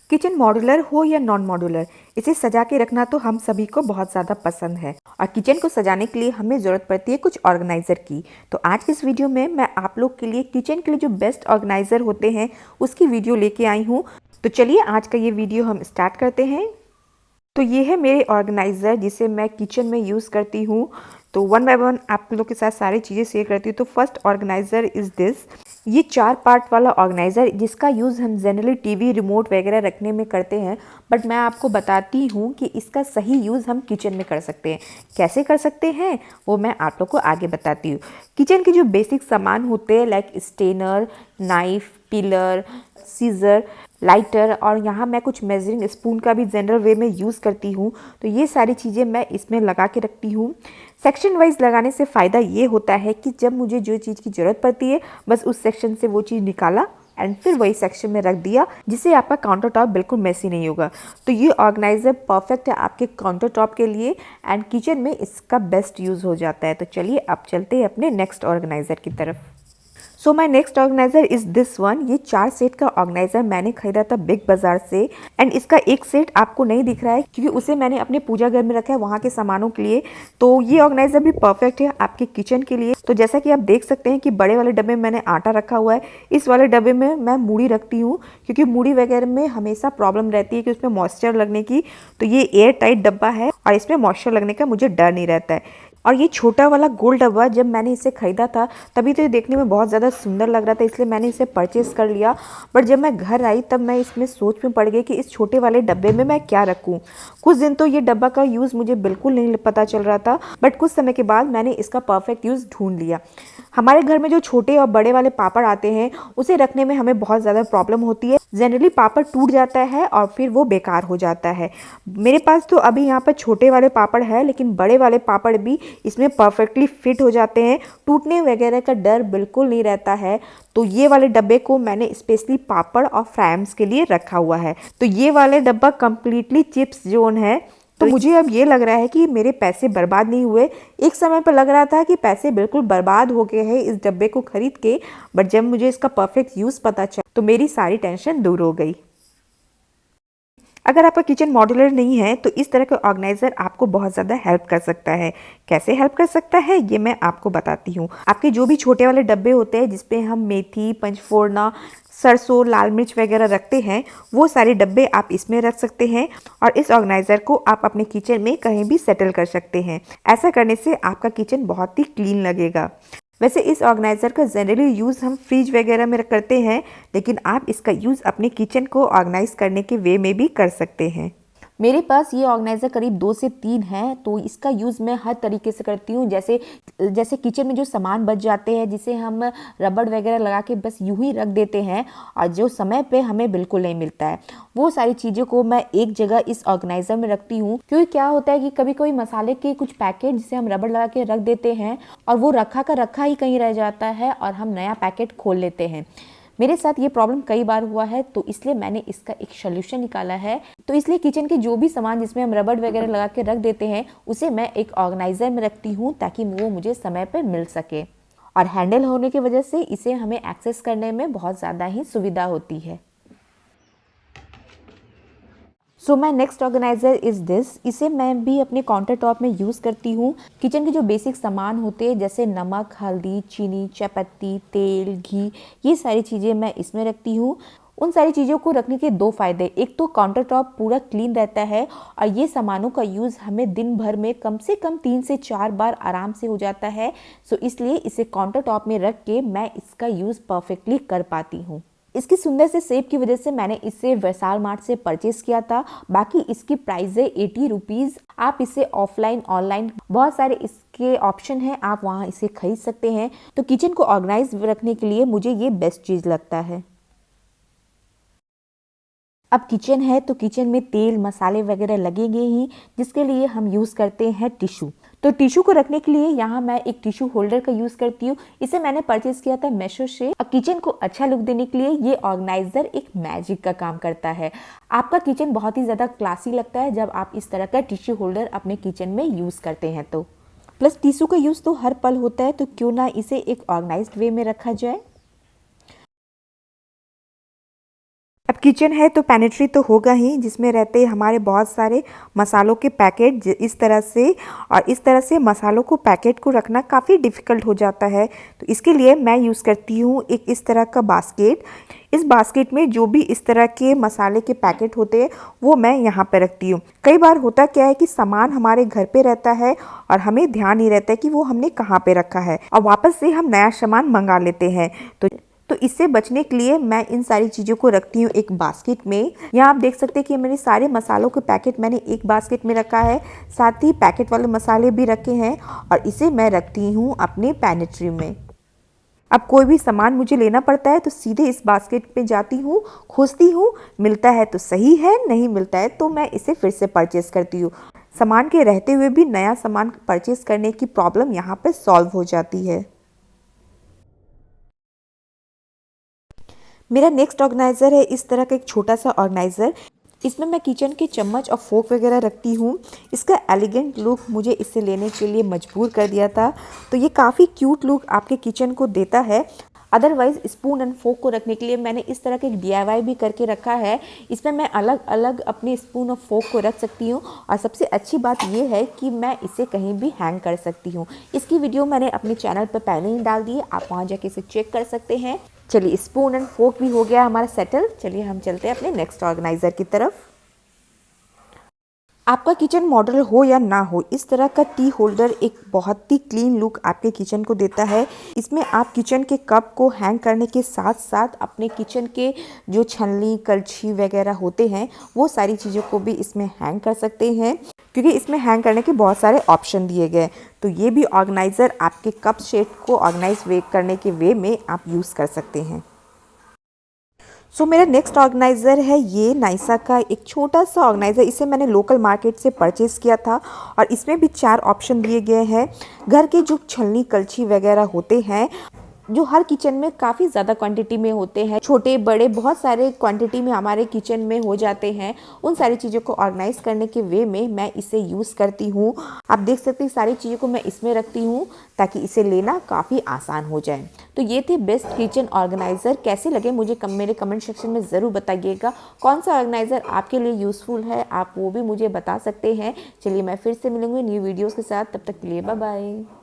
Kitchen modular हो या non modular, इसे सजा के रखना तो हम सभी को बहुत ज़्यादा पसंद है और किचन को सजाने के लिए हमें ज़रूरत पड़ती है कुछ ऑर्गेनाइज़र की। तो आज की इस वीडियो में मैं आप लोग के लिए किचन के लिए जो बेस्ट ऑर्गेनाइज़र होते हैं उसकी वीडियो लेके आई हूँ। तो चलिए आज का ये वीडियो हम स्टार्ट करते हैं। तो ये है मेरे ऑर्गेनाइज़र जिसे मैं किचन में यूज़ करती हूँ। तो वन बाय वन आप लोग के साथ सारी चीज़ें शेयर करती हूँ। तो फर्स्ट ऑर्गेनाइज़र इज़ दिस। ये 4 पार्ट वाला ऑर्गेनाइज़र जिसका यूज़ हम जनरली टीवी रिमोट वगैरह रखने में करते हैं, बट मैं आपको बताती हूँ कि इसका सही यूज़ हम किचन में कर सकते हैं। कैसे कर सकते हैं वो मैं आप लोग को आगे बताती हूँ। किचन के जो बेसिक सामान होते हैं like strainer, knife, peeler, scissor, lighter और यहाँ मैं कुछ मेजरिंग स्पून का भी जनरल वे में यूज़ करती हूँ। तो ये सारी चीज़ें मैं इसमें लगा के रखती हूँ। सेक्शन वाइज लगाने से फ़ायदा ये होता है कि जब मुझे जो चीज़ की ज़रूरत पड़ती है बस उस सेक्शन से वो चीज़ निकाला एंड फिर वही सेक्शन में रख दिया, जिससे आपका काउंटर टॉप बिल्कुल मेसी नहीं होगा। तो ये ऑर्गेनाइज़र परफेक्ट है आपके काउंटर टॉप के लिए एंड किचन में इसका बेस्ट यूज़ हो जाता है। तो चलिए अब चलते हैं अपने नेक्स्ट ऑर्गेनाइज़र की तरफ। So my next organizer is this one. ये 4 सेट का ऑर्गेनाइज़र मैंने खरीदा था बिग बाज़ार से एंड इसका एक सेट आपको नहीं दिख रहा है क्योंकि उसे मैंने अपने पूजा घर में रखा है वहाँ के सामानों के लिए। तो ये ऑर्गेनाइज़र भी परफेक्ट है आपके किचन के लिए। तो जैसा कि आप देख सकते हैं कि बड़े वाले डब्बे में मैंने आटा रखा हुआ है, इस वाले डब्बे में मैं मूढ़ी रखती हूँ क्योंकि मूढ़ी वगैरह में हमेशा प्रॉब्लम रहती है कि उसमें मॉइस्चर लगने की। तो ये एयर टाइट डब्बा है और इसमें मॉइस्चर लगने का मुझे डर नहीं रहता है। और ये छोटा वाला गोल डब्बा जब मैंने इसे ख़रीदा था तभी तो ये देखने में बहुत ज़्यादा सुंदर लग रहा था, इसलिए मैंने इसे परचेज़ कर लिया। बट जब मैं घर आई तब मैं इसमें सोच में पड़ गई कि इस छोटे वाले डब्बे में मैं क्या रखूँ। कुछ दिन तो ये डब्बा का यूज़ मुझे बिल्कुल नहीं पता चल रहा था, बट कुछ समय के बाद मैंने इसका परफेक्ट यूज़ ढूंढ लिया। हमारे घर में जो छोटे और बड़े वाले पापड़ आते हैं उसे रखने में हमें बहुत ज़्यादा प्रॉब्लम होती है। जनरली पापड़ टूट जाता है और फिर वो बेकार हो जाता है। मेरे पास तो अभी यहाँ पर छोटे वाले पापड़ है लेकिन बड़े वाले पापड़ भी इसमें परफेक्टली फिट हो जाते हैं, टूटने वगैरह का डर बिल्कुल नहीं रहता है। तो ये वाले डब्बे को मैंने स्पेशली पापड़ और फ्राइम्स के लिए रखा हुआ है। तो ये वाले डब्बा कम्प्लीटली चिप्स जोन है। तो मुझे अब ये लग रहा है कि मेरे पैसे बर्बाद नहीं हुए। एक समय पर लग रहा था कि पैसे बिल्कुल बर्बाद हो गए हैं इस डब्बे को खरीद के, बट जब मुझे इसका परफेक्ट यूज़ पता चला तो मेरी सारी टेंशन दूर हो गई। अगर आपका किचन मॉड्यूलर नहीं है तो इस तरह का ऑर्गेनाइज़र आपको बहुत ज़्यादा हेल्प कर सकता है। कैसे हेल्प कर सकता है ये मैं आपको बताती हूँ। आपके जो भी छोटे वाले डब्बे होते हैं जिसपे हम मेथी, पंचफोड़ना, सरसों, लाल मिर्च वगैरह रखते हैं वो सारे डब्बे आप इसमें रख सकते हैं और इस ऑर्गेनाइज़र को आप अपने किचन में कहीं भी सेटल कर सकते हैं। ऐसा करने से आपका किचन बहुत ही क्लीन लगेगा। वैसे इस ऑर्गेनाइज़र का जनरली यूज़ हम फ्रिज वगैरह में करते हैं, लेकिन आप इसका यूज़ अपने किचन को ऑर्गेनाइज करने के वे में भी कर सकते हैं। मेरे पास ये ऑर्गेनाइज़र करीब 2 से 3 हैं, तो इसका यूज़ मैं हर तरीके से करती हूँ। जैसे किचन में जो सामान बच जाते हैं जिसे हम रबड़ वगैरह लगा के बस यूं ही रख देते हैं और जो समय पे हमें बिल्कुल नहीं मिलता है, वो सारी चीज़ों को मैं एक जगह इस ऑर्गेनाइज़र में रखती हूँ। क्योंकि क्या होता है कि कभी कभी मसाले के कुछ पैकेट जिसे हम रबड़ लगा के रख देते हैं और वो रखा का रखा ही कहीं रह जाता है और हम नया पैकेट खोल लेते हैं। मेरे साथ ये प्रॉब्लम कई बार हुआ है, तो इसलिए मैंने इसका एक सोल्यूशन निकाला है। तो इसलिए किचन के जो भी सामान जिसमें हम रबड़ वगैरह लगा के रख देते हैं उसे मैं एक ऑर्गेनाइज़र में रखती हूँ ताकि वो मुझे समय पर मिल सके और हैंडल होने की वजह से इसे हमें एक्सेस करने में बहुत ज़्यादा ही सुविधा होती है। So my next organizer is this. इसे मैं भी अपने काउंटर टॉप में यूज़ करती हूँ। किचन के जो बेसिक सामान होते हैं जैसे नमक, हल्दी, चीनी, चायपत्ती, तेल, घी, ये सारी चीज़ें मैं इसमें रखती हूँ। उन सारी चीज़ों को रखने के 2 फ़ायदे, एक तो काउंटर टॉप पूरा क्लीन रहता है और ये सामानों का यूज़ हमें दिन भर में कम से कम 3 से 4 बार आराम से हो जाता है। सो इसलिए इसे काउंटर टॉप में रख के मैं इसका यूज़ परफेक्टली कर पाती हूँ। इसकी सुंदर से शेप की वजह से मैंने इसे वैशाल मार्ट से परचेज़ किया था। बाकी इसकी प्राइस है 80 रुपीज़। आप इसे ऑफलाइन, ऑनलाइन बहुत सारे इसके ऑप्शन हैं, आप वहाँ इसे खरीद सकते हैं। तो किचन को ऑर्गेनाइज रखने के लिए मुझे ये बेस्ट चीज़ लगता है। अब किचन है तो किचन में तेल मसाले वगैरह लगेंगे ही, जिसके लिए हम यूज़ करते हैं टिश्यू। तो टिश्यू को रखने के लिए यहाँ मैं एक टिश्यू होल्डर का यूज़ करती हूँ। इसे मैंने परचेज़ किया था मीशो से। और किचन को अच्छा लुक देने के लिए ये ऑर्गेनाइज़र एक मैजिक का काम करता है। आपका किचन बहुत ही ज़्यादा क्लासी लगता है जब आप इस तरह का टिश्यू होल्डर अपने किचन में यूज़ करते हैं। तो प्लस टिश्यू का यूज़ तो हर पल होता है, तो क्यों ना इसे एक ऑर्गेनाइज्ड वे में रखा जाए। अब किचन है तो पैनेट्री तो होगा ही, जिसमें रहते हमारे बहुत सारे मसालों के पैकेट। इस तरह से मसालों को पैकेट को रखना काफ़ी डिफ़िकल्ट हो जाता है। तो इसके लिए मैं यूज़ करती हूँ एक इस तरह का बास्केट। इस बास्केट में जो भी इस तरह के मसाले के पैकेट होते हैं वो मैं यहाँ पे रखती हूँ। कई बार होता क्या है कि सामान हमारे घर पे रहता है और हमें ध्यान नहीं रहता है कि वो हमने कहाँ पे रखा है, और वापस से हम नया सामान मंगा लेते हैं। तो इससे बचने के लिए मैं इन सारी चीज़ों को रखती हूँ एक बास्केट में। यहाँ आप देख सकते हैं कि मेरे सारे मसालों के पैकेट मैंने एक बास्केट में रखा है, साथ ही पैकेट वाले मसाले भी रखे हैं, और इसे मैं रखती हूँ अपने पैनेट्री में। अब कोई भी सामान मुझे लेना पड़ता है तो सीधे इस बास्केट में जाती हूँ, खोजती हूँ, मिलता है तो सही है, नहीं मिलता है तो मैं इसे फिर से परचेस करती हूँ। सामान के रहते हुए भी नया सामान परचेस करने की प्रॉब्लम यहाँ पे सॉल्व हो जाती है। मेरा नेक्स्ट ऑर्गेनाइज़र है इस तरह का एक छोटा सा ऑर्गेनाइज़र। इसमें मैं किचन के चम्मच और फोक वगैरह रखती हूँ। इसका एलिगेंट लुक मुझे इसे लेने के लिए मजबूर कर दिया था, तो ये काफ़ी क्यूट लुक आपके किचन को देता है। अदरवाइज़ स्पून एंड फोक को रखने के लिए मैंने इस तरह के एक DIY भी करके रखा है। इसमें मैं अलग अलग अपने स्पून और फोक को रख सकती हूँ, और सबसे अच्छी बात ये है कि मैं इसे कहीं भी हैंग कर सकती हूँ। इसकी वीडियो मैंने अपने चैनल पर पहले ही डाल दी है, आप वहाँ जाके इसे चेक कर सकते हैं। चलिए, स्पून एंड फोक भी हो गया हमारा सेटल। चलिए हम चलते हैं अपने नेक्स्ट ऑर्गेनाइज़र की तरफ। आपका किचन मॉडल हो या ना हो, इस तरह का टी होल्डर एक बहुत ही क्लीन लुक आपके किचन को देता है। इसमें आप किचन के कप को हैंग करने के साथ साथ अपने किचन के जो छलनी कलछी वगैरह होते हैं वो सारी चीज़ों को भी इसमें हैंग कर सकते हैं, क्योंकि इसमें हैंग करने के बहुत सारे ऑप्शन दिए गए। तो ये भी ऑर्गेनाइज़र आपके कप सेट को ऑर्गेनाइज करने के वे में आप यूज़ कर सकते हैं। मेरा नेक्स्ट ऑर्गेनाइज़र है ये नाइसा का एक छोटा सा ऑर्गेनाइज़र। इसे मैंने लोकल मार्केट से परचेज़ किया था, और इसमें भी 4 ऑप्शन दिए गए हैं। घर के जो छलनी कलछी वगैरह होते हैं, जो हर किचन में काफ़ी ज़्यादा क्वांटिटी में होते हैं, छोटे बड़े बहुत सारे क्वांटिटी में हमारे किचन में हो जाते हैं, उन सारी चीज़ों को ऑर्गेनाइज करने के वे में मैं इसे यूज़ करती हूँ। आप देख सकते हैं सारी चीज़ों को मैं इसमें रखती हूँ ताकि इसे लेना काफ़ी आसान हो जाए। तो ये थे बेस्ट किचन ऑर्गेनाइज़र। कैसे लगे मुझे मेरे कमेंट सेक्शन में ज़रूर बताइएगा। कौन सा ऑर्गेनाइज़र आपके लिए यूज़फुल है, आप वो भी मुझे बता सकते हैं। चलिए मैं फिर से मिलूँगी न्यू वीडियोज़ के साथ, तब तक के लिए बाय बाय।